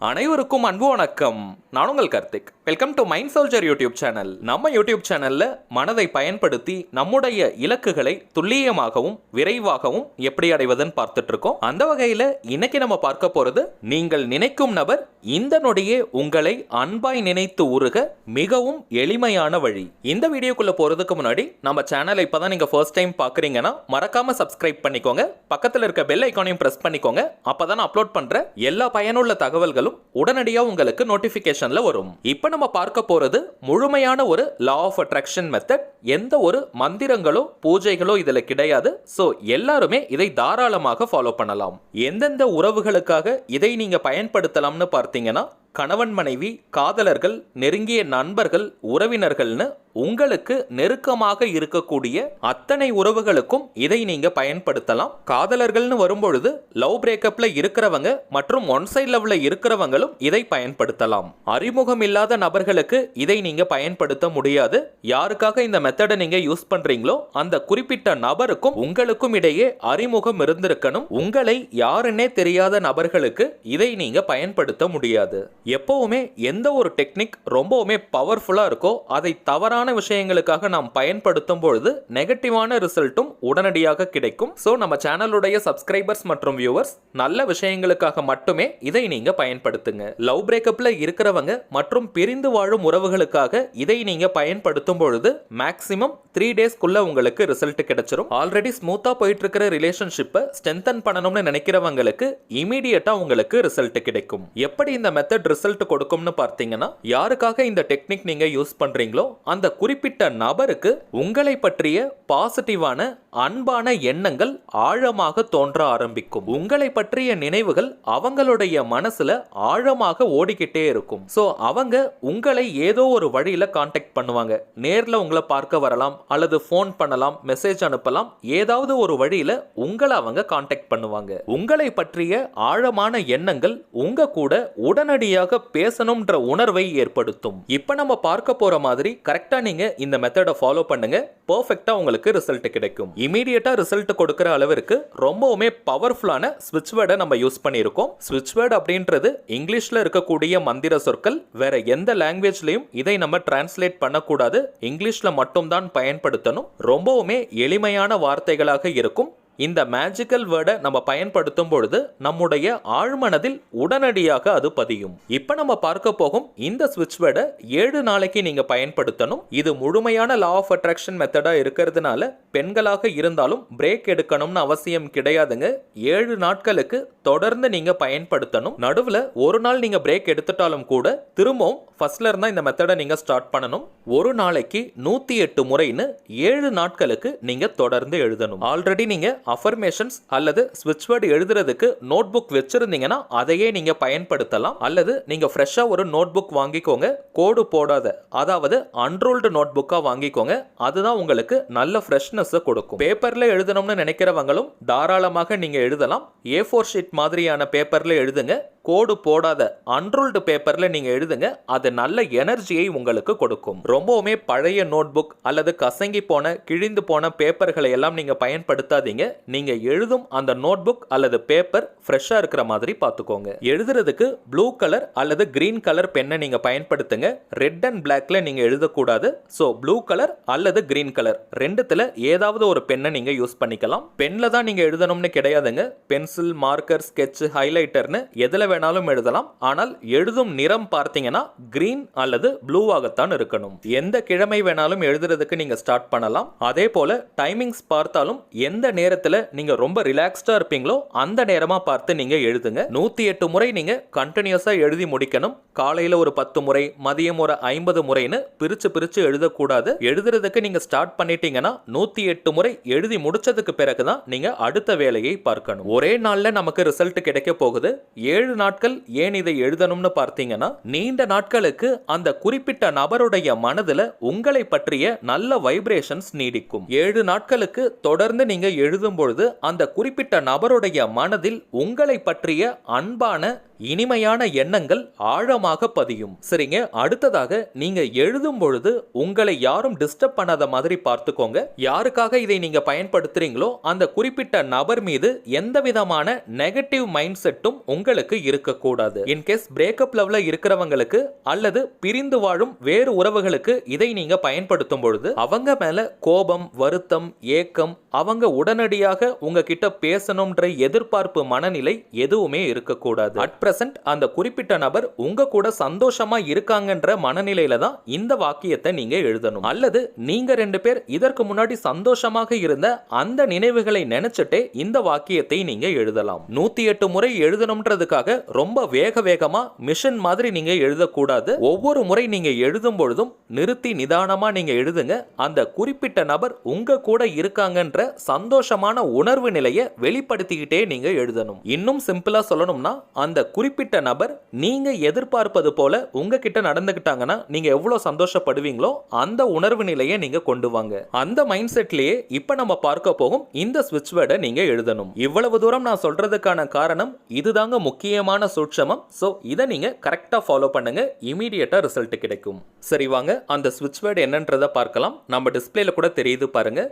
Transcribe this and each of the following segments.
அனைவருக்கும் அன்பு வணக்கம். நான் உங்கள் Karthik. Welcome to mind soldier YouTube channel. நம்ம யூடியூப் சேனல்ல மனதை பயன்படுத்தி நம்முடைய இலக்குகளை துல்லியமாகவும் விரைவாகவும் எப்படி அடைவதுன்னு பார்த்துட்டு இருக்கோம். அந்த வகையில இன்னைக்கு நம்ம பார்க்க போறது, நீங்கள் நினைக்கும் நபர் இந்த நொடியே உங்களை அன்பாய் நினைத்து உருக மிகவும் எளிமையான வழி. இந்த வீடியோக்குள்ள போறதுக்கு முன்னாடி நம்ம சேனலை இப்பதான் நீங்க ஃபர்ஸ்ட் டைம் பாக்குறீங்கன்னா மறக்காம சப்ஸ்கிரைப் பண்ணிக்கோங்க. பக்கத்துல இருக்க பெல் ஐகானையும் பிரஸ் பண்ணிக்கோங்க. அப்பதான் அப்லோட் பண்ற எல்லா பயனுள்ள தகவல்களும் உடனடியா உங்களுக்கு நோட்டிபிகேஷன்ல வரும். இப்ப நம்ம பார்க்க போறது முழுமையான ஒரு லா ஆஃப் அட்ராக்ஷன் மெத்தட். எந்த ஒரு மந்திரங்களோ பூஜைகளோ இதுல கிடையாது. சோ எல்லாருமே இதை தாராளமாக ஃபாலோ பண்ணலாம். எந்தெந்த உறவுகளுக்காக இதை நீங்க பயன்படுத்தலாம்னு பார்த்தீங்கன்னா, கணவன் மனைவி, காதலர்கள், நெருங்கிய நண்பர்கள், உறவினர்கள்னு உங்களுக்கு நெருக்கமாக இருக்கக்கூடிய அத்தனை உறவுகளுக்கும் இதை நீங்க பயன்படுத்தலாம். காதலர்கள்னு வரும்பொழுது லவ் பிரேக்கப்ல இருக்கிறவங்க மற்றும் ஒன் சைட் லவ்ல இருக்கிறவங்களும் இதை பயன்படுத்தலாம். அறிமுகம் இல்லாத நபர்களுக்கு இதை நீங்க பயன்படுத்த முடியாது. யாருக்காக இந்த மெத்தடை நீங்க யூஸ் பண்றீங்களோ அந்த குறிப்பிட்ட நபருக்கும் உங்களுக்கும் இடையே அறிமுகம் இருந்திருக்கணும். உங்களை யாருன்னே தெரியாத நபர்களுக்கு இதை நீங்க பயன்படுத்த முடியாது. எப்பவுமே எந்த ஒரு டெக்னிக் ரொம்பவுமே பவர்ஃபுல்லா இருக்கோ அதை தவறான விஷயங்களுக்காக நாம் பயன்படுத்தும் பொழுது நெகட்டிவான ரிசல்ட்டும் உடனடியாக கிடைக்கும். சோ நம்ம சேனலுடைய சப்ஸ்கிரைபர்ஸ் மற்றும் வியூவர்ஸ் நல்ல விஷயங்களுக்காக மட்டுமே இதை நீங்க பயன்படுத்துங்க. லவ் பிரேக்கப்ல இருக்கிறவங்க மற்றும் பிரிந்து வாழும் உறவுகளுக்காக இதை நீங்க பயன்படுத்தும் பொழுது மேக்ஸிமம் 3 டேஸ்க்குள்ள உங்களுக்கு ரிசல்ட் கிடைச்சிரும். ஆல்ரெடி ஸ்மூத்தா போயிட்டு இருக்கிற ரிலேஷன்ஷிப்பை ஸ்ட்ரென்தன் பண்ணணும்னு நினைக்கிறவங்களுக்கு இமீடியட்டா உங்களுக்கு ரிசல்ட் கிடைக்கும். எப்படி இந்த மெத்தட் ரிசல்ட் கொடுக்கும்னு பார்த்தீங்கன்னா, யாருக்காக இந்த டெக்னிக் நீங்க யூஸ் பண்றீங்களோ அந்த குறிப்பிட்ட நபருக்கு உங்களை பற்றிய பாசிட்டிவான அன்பான எண்ணங்கள் ஆழமாக தோன்ற ஆரம்பிக்கும். உங்களை பற்றிய நினைவுகள் அவங்களுடைய மனசுல ஆழமாக ஓடிக்கிட்டே இருக்கும். சோ அவங்க உங்களை ஏதோ ஒரு வழியில கான்டாக்ட் பண்ணுவாங்க. நேர்ல உங்களை பார்க்க வரலாம், அல்லது போன் பண்ணலாம், மெசேஜ் அனுப்பலாம். ஏதாவது ஒரு வழியில உங்களை அவங்க கான்டாக்ட் பண்ணுவாங்க. உங்களை பற்றிய ஆழமான எண்ணங்கள் உங்க கூட உடனடியாக பேசணும்ன்ற உணர்வை ஏற்படுத்தும். இப்ப நம்ம பார்க்க போற மாதிரி கரெக்டா நீங்க இந்த மெத்தடை ஃபாலோ பண்ணுங்க. பெர்ஃபெக்ட்டா உங்களுக்கு ரிசல்ட் கிடைக்கும். இமீடியட்டா ரிசல்ட் கொடுக்கிற அளவிற்கு ரொம்பவுமே பவர்ஃபுல்லான ஸ்விட்ச் வேர்டை நம்ம யூஸ் பண்ணியிருக்கோம். ஸ்விட்ச் வேர்ட் அப்படின்றது இங்கிலீஷ்ல இருக்கக்கூடிய மந்திர சொற்கள். வேற எந்த லாங்குவேஜ்லயும் இதை நம்ம டிரான்ஸ்லேட் பண்ணக்கூடாது. இங்கிலீஷ்ல மட்டும் தான் பயன்படுத்தணும். ரொம்பவுமே எளிமையான வார்த்தைகளாக இருக்கும். இந்த மேஜிக்கல் வேர்டை நம்ம பயன்படுத்தும் பொழுது நம்முடைய ஆழ்மனதில் உடனடியாக அது பதியும். இப்ப நம்ம பார்க்க போகும் இந்த ஸ்விட்ச் வேர்டை 7 நாளைக்கு நீங்க பயன்படுத்தணும். இது முழுமையான லா ஆஃப் அட்ராக்ஷன் மெத்தடா இருக்கிறதுனால பெண்களாக இருந்தாலும் பிரேக் எடுக்கணும்னு அவசியம் கிடையாதுங்க. 7 நாட்களுக்கு தொடர்ந்து நீங்க பயன்படுத்தணும். நடுவுல ஒரு நாள் நீங்க பிரேக் எடுத்துட்டாலும் கூட திரும்பவும் ஃபர்ஸ்ட்ல இருந்தா இந்த மெத்தடை நீங்க ஸ்டார்ட் பண்ணணும். ஒரு நாளைக்கு 108 முறைன்னு 7 நாட்களுக்கு நீங்க தொடர்ந்து எழுதணும். ஆல்ரெடி நீங்க அஃபர்மேஷன்ஸ் அல்லது ஸ்விட்ச் வேர்ட் எழுதுறதுக்கு நோட் புக் வச்சிருந்தீங்கன்னா அதையே நீங்க பயன்படுத்தலாம். அல்லது நீங்க ஃப்ரெஷ்ஷா ஒரு நோட் புக் வாங்கிக்கோங்க. கோடு போடாத, அதாவது அன்ரோல்டு நோட் புக்கா வாங்கிக்கோங்க. அதுதான் உங்களுக்கு நல்ல ஃப்ரெஷ்னஸ் கொடுக்கும். பேப்பர்ல எழுதணும்னு நினைக்கிறவங்களும் தாராளமாக நீங்க எழுதலாம். A4 ஷீட் மாதிரியான பேப்பர்ல எழுதுங்க. கோடு போடாத அன்ரோல்டு பேப்பர்ல நீங்க எழுதுங்க. அது நல்ல எனர்ஜியை உங்களுக்கு கொடுக்கும். ரொம்பவுமே பழைய நோட் புக் அல்லது கசங்கி போன கிழிந்து போன பேப்பர்களை எல்லாம் நீங்க பயன்படுத்தாதீங்க. நீங்க எழுதும் அந்த நோட் புக் அல்லது பேப்பர் ஃப்ரெஷ்ஷா இருக்கிற மாதிரி பார்த்துக்கோங்க. எழுதுறதுக்கு ப்ளூ கலர் அல்லது கிரீன் கலர் பெண்ணை நீங்க பயன்படுத்துங்க. ரெட் அண்ட் பிளாக்ல நீங்க எழுதக்கூடாது. ஸோ ப்ளூ கலர் அல்லது கிரீன் கலர் ரெண்டுத்துல ஏதாவது ஒரு பெண்ணை நீங்க யூஸ் பண்ணிக்கலாம். பென்ல தான் நீங்க எழுதணும்னு கிடையாதுங்க. பென்சில், மார்க்கர், ஸ்கெட்ச், ஹைலைட்டர்னு எதுல வேணாலும் எழுதலாம். ஆனால் எழுதும் நிறம் பார்த்தீங்கன்னா கிரீன் அல்லது ப்ளூவாகத்தான் இருக்கணும். எந்த கிழமை வேணாலும் எழுதுறதுக்கு நீங்க ஸ்டார்ட் பண்ணலாம். அதே போல டைமிங்ஸ் பார்த்தாலும் எந்த நேரத்தில் நீங்க ரொம்ப ரிலாக்ஸ்டா இருப்பீங்களோ அந்த நேரமா பார்த்து நீங்க எழுதுங்க. 108 முறை நீங்க கண்டினியூஸா எழுதி முடிக்கணும். காலையில ஒரு 10 முறை, மதியம் ஒரு 50 முறைன்னு பிரிச்சு எழுதக்கூடாது. எழுதுறதுக்கு நீங்க ஸ்டார்ட் பண்ணிட்டீங்கன்னா 108 முறை எழுதி முடிச்சதுக்கு பிறகுதான் நீங்க அடுத்த வேலையை பார்க்கணும். ஒரே நாள்ல நமக்கு ரிசல்ட் கிடைக்க போகுது. 7 நாட்கள் ஏன் இதை எழுதணும்னு பார்த்தீங்கன்னா, நீண்ட நாட்களுக்கு அந்த குறிப்பிட்ட நபருடைய மனதுல உங்களை பற்றிய நல்ல வைப்ரேஷன்ஸ் நீடிக்கும். 7 நாட்களுக்கு தொடர்ந்து நீங்க எழுதும் பொழுது அந்த குறிப்பிட்ட நபருடைய மனதில் உங்களை பற்றிய அன்பான இனிமையான எண்ணங்கள் ஆழமாக பதியும். சரிங்க, அடுத்ததாக நீங்க எழுதும் பொழுது உங்களை யாரும் டிஸ்டர்ப் பண்ணாத மாதிரி பார்த்துக்கோங்க. யாருக்காக இதை நீங்க பயன்படுத்துறீங்களோ அந்த குறிப்பிட்ட நபர் மீது எந்த விதமான நெகட்டிவ் மைண்ட் செட்டும் உங்களுக்கு இருக்கக்கூடாது. இன்கேஸ் பிரேக்கப் லவ்ல இருக்கிறவங்களுக்கு அல்லது பிரிந்து வாழும் வேறு உறவுகளுக்கு இதை நீங்க பயன்படுத்தும் பொழுது அவங்க மேல கோபம், வருத்தம், ஏக்கம், அவங்க உடனடியாக உங்ககிட்ட பேசணும்ன்ற எதிர்பார்ப்பு மனநிலை எதுவுமே இருக்கக்கூடாது. அட் பிரசன்ட் அந்த குறிப்பிட்ட நபர் உங்க கூட சந்தோஷமா இருக்காங்கன்ற மனநிலையில தான் இந்த வாக்கியத்தை நீங்க எழுதணும். அல்லது நீங்க ரெண்டு பேர் இதற்கு முன்னாடி சந்தோஷமாக இருந்த அந்த நினைவுகளை நினைச்சிட்டே இந்த வாக்கியத்தை நீங்க எழுதலாம். 108 முறை எழுதணும்ன்றதுக்காக ரொம்ப வேகமா மிஷன் மாதிரி நீங்க எழுதக்கூடாது. ஒவ்வொரு முறை நீங்க எழுதும் பொழுதும் நிறுத்தி நிதானமா நீங்க எழுதுங்க. அந்த குறிப்பிட்ட நபர் உங்க கூட இருக்காங்கன்ற சந்தோஷமான உணர்வு நிலையை வெளிப்படுத்திக்கிட்டே நீங்க எழுதணும். இன்னும் சிம்பிளா சொல்லணும்னா அந்த குறிப்பிட்ட நபர் நீங்க எதிர்பார்ப்பது போல உங்ககிட்ட நடந்துக்கிட்டாங்கன்னா நீங்க எவ்வளவு சந்தோஷப்படுவீங்களோ அந்த உணர்வு நிலையை நீங்க கொண்டு வாங்க. அந்த மைண்ட் செட்லயே இப்ப நம்ம பார்க்க போகும் இந்த ஸ்விட்ச் வேர்டை நீங்க எழுதணும். இவ்வளவு தூரம் நான் சொல்றதுக்கான காரணம் இதுதாங்க முக்கியமான சூட்சமம். சோ இதை நீங்க கரெக்டா ஃபாலோ பண்ணுங்க, இமீடியட்டா ரிசல்ட் கிடைக்கும். சரி வாங்க அந்த ஸ்விட்ச் வேர்டு என்னன்றதை பார்க்கலாம். நம்ம டிஸ்பிளேல கூட தெரியுது பாருங்க.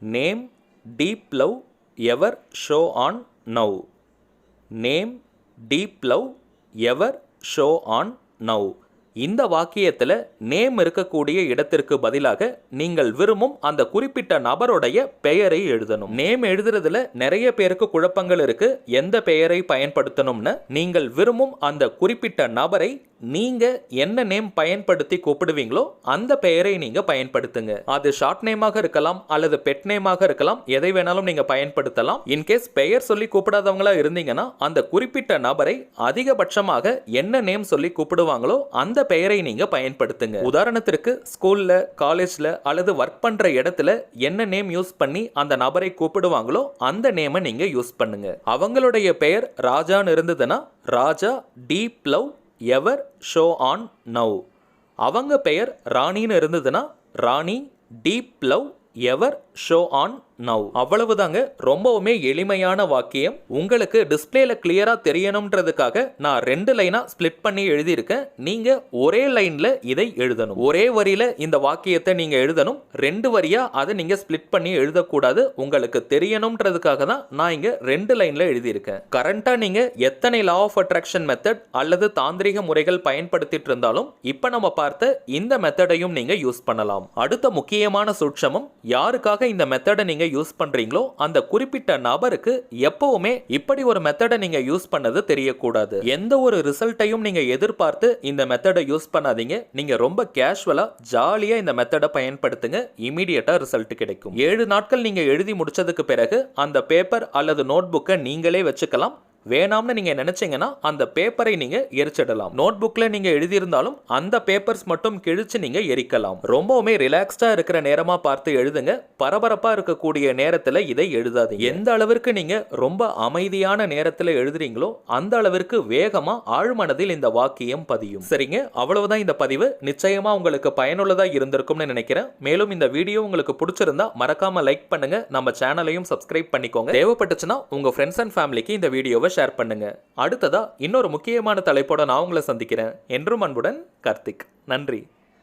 Name, deep love, ever, show on, now. Name, deep love, ever, show on, now. இந்த வாக்கியத்தில் நேம் இருக்கக்கூடிய இடத்திற்கு பதிலாக நீங்கள் விரும்பும் அந்த குறிப்பிட்ட நபருடைய பெயரை எழுதணும். நேம் எழுதுறதுல நிறைய பேருக்கு குழப்பங்கள் இருக்கு. எந்த பெயரை பயன்படுத்தணும்னு நீங்கள் விரும்பும் அந்த குறிப்பிட்ட நபரை நீங்க என்ன நேம் பயன்படுத்தி கூப்பிடுவீங்களோ அந்த பெயரை நீங்க பயன்படுத்துங்க. அது ஷார்ட் நேமாக இருக்கலாம் அல்லது பெட் நேமாக இருக்கலாம், எதை வேணாலும் நீங்க பயன்படுத்தலாம். இன்கேஸ் பெயர் சொல்லி கூப்பிடாதவங்களா இருந்தீங்கன்னா அந்த குறிப்பிட்ட நபரை அதிகபட்சமாக என்ன நேம் சொல்லி கூப்பிடுவாங்களோ அந்த பெயரை நீங்க பயன்படுத்துங்க. உதாரணத்திற்கு ஸ்கூல்ல, காலேஜ்ல அல்லது ஒர்க் பண்ற இடத்துல என்ன நேம் யூஸ் பண்ணி அந்த நபரை கூப்பிடுவாங்களோ அந்த நேமை நீங்க யூஸ் பண்ணுங்க. அவங்களுடைய பெயர் ராஜான்னு இருந்ததுன்னா Raja, deep love, ever, show on, now. அவங்க பெயர் ராணின்னு இருந்ததுன்னா Rani, deep love, ever, show on, now. அவ்வளவுதாங்க. ரொம்பவுமே எளிமையான வாக்கியம். உங்களுக்கு டிஸ்பிளேல கிளியரா தெரியணும்ன்றதுக்காக நான் 2 லைனா ஸ்பிளிட் பண்ணி எழுதியிருக்கேன். நீங்க ஒரே லைன்ல இதை எழுதணும். ஒரே வரியில இந்த வாக்கியத்தை நீங்க எழுதணும். 2 வரியா அதை நீங்க ஸ்பிளிட் பண்ணி எழுதக்கூடாது. உங்களுக்கு தெரியணும்ன்றதுக்காக தான் நான் இங்க 2 லைன்ல எழுதியிருக்கேன். கரண்டா நீங்க எத்தனை லா ஆஃப் அட்ராக்ஷன் மெத்தட் அல்லது தாந்திரிக முறைகள் பயன்படுத்திட்டு இருந்தாலும் இப்ப நம்ம பார்த்த இந்த மெத்தடையும் நீங்க யூஸ் பண்ணலாம். அடுத்த முக்கியமான சூட்சமம், யாருக்காக இந்த மெத்தடை நீங்க யூஸ் பண்றீங்களோ அந்த குறிப்பிட்ட நபருக்கு எப்பவுமே இப்படி ஒரு மெத்தடை நீங்க யூஸ் பண்ணது தெரியக்கூடாது. எந்த ஒரு ரிசல்ட்டையும் நீங்க எதிர்பார்த்து இந்த மெத்தடை யூஸ் பண்ணாதீங்க. நீங்க ரொம்ப கேஷுவலா ஜாலியா இந்த மெத்தடை பயன்படுத்துங்க, இமீடியட்டா ரிசல்ட் கிடைக்கும். 7 நாட்கள் நீங்க எழுதி முடிச்சதுக்கு பிறகு அந்த பேப்பர் அல்லது நோட் புக்கை நீங்களே வச்சுக்கலாம். வேணாம்னு நீங்க நினைச்சீங்கன்னா அந்த பேப்பரை நீங்க எரிச்சிடலாம். நோட் புக்ல நீங்க எழுதியிருந்தாலும் அந்த பேப்பர்ஸ் மட்டும் கிழிச்சு நீங்க எரிக்கலாம். ரொம்பவுமே ரிலாக்ஸ்டா இருக்கிற நேரமா பார்த்து எழுதுங்க. பரபரப்பா இருக்கக்கூடிய நேரத்துல இதை எழுதாதீங்க. எந்த அளவிற்கு நீங்க ரொம்ப அமைதியான நேரத்துல எழுதுறீங்களோ அந்த அளவிற்கு வேகமா ஆழ்மனதில் இந்த வாக்கியம் பதியும். சரிங்க, அவ்வளவுதான் இந்த பதிவு. நிச்சயமா உங்களுக்கு பயனுள்ளதா இருந்திருக்கும்னு நினைக்கிறேன். மேலும் இந்த வீடியோ உங்களுக்கு பிடிச்சிருந்தா மறக்காம லைக் பண்ணுங்க, நம்ம சேனலையும் சப்ஸ்கிரைப் பண்ணிக்கோங்க. தேவைப்பட்டுச்சுன்னா உங்க ஃப்ரெண்ட்ஸ் அண்ட் ஃபேமிலிக்கு இந்த வீடியோவை ஷேர் பண்ணுங்க. அடுத்ததா இன்னொரு முக்கியமான தலைப்போட நான் உங்களை சந்திக்கிறேன். என்றும் அன்புடன் கார்த்திக். நன்றி.